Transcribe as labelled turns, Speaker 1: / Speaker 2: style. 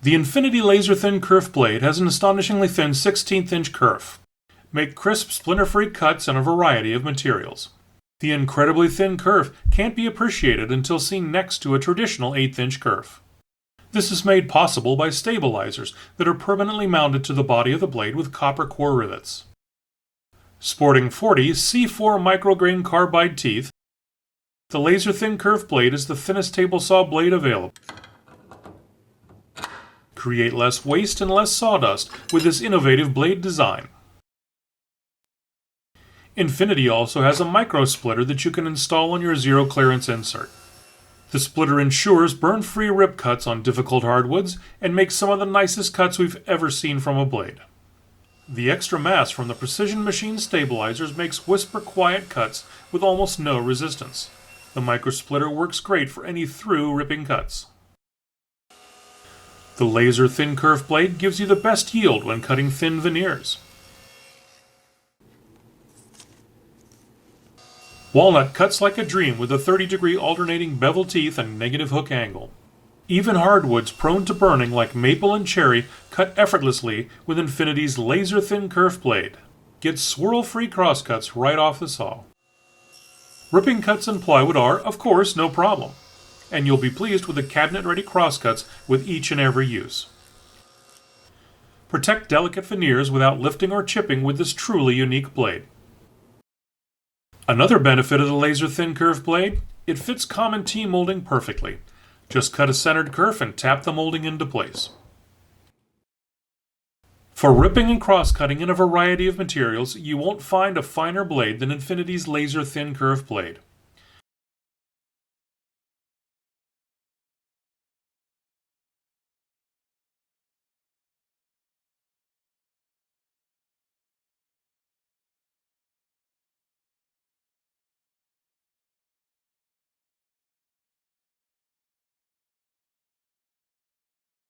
Speaker 1: The Infinity Laser Thin Kerf blade has an astonishingly thin 16th-inch kerf. Make crisp, splinter-free cuts in a variety of materials. The incredibly thin kerf can't be appreciated until seen next to a traditional 1/8-inch kerf. This is made possible by stabilizers that are permanently mounted to the body of the blade with copper core rivets. Sporting 40 C4 micrograin carbide teeth, the Laser Thin Kerf blade is the thinnest table saw blade available. Create less waste and less sawdust with this innovative blade design. Infinity also has a micro splitter that you can install on your zero clearance insert. The splitter ensures burn-free rip cuts on difficult hardwoods and makes some of the nicest cuts we've ever seen from a blade. The extra mass from the precision machine stabilizers makes whisper-quiet cuts with almost no resistance. The micro splitter works great for any through ripping cuts. The Laser Thin Kerf blade gives you the best yield when cutting thin veneers. Walnut cuts like a dream with a 30-degree alternating bevel teeth and negative hook angle. Even hardwoods prone to burning like maple and cherry cut effortlessly with Infinity's Laser Thin Kerf blade. Get swirl-free crosscuts right off the saw. Ripping cuts in plywood are, of course, no problem, and you'll be pleased with the cabinet-ready crosscuts with each and every use. Protect delicate veneers without lifting or chipping with this truly unique blade. Another benefit of the Laser Thin Kerf blade, it fits common T-molding perfectly. Just cut a centered kerf and tap the molding into place. For ripping and cross-cutting in a variety of materials, you won't find a finer blade than Infinity's Laser Thin Kerf blade.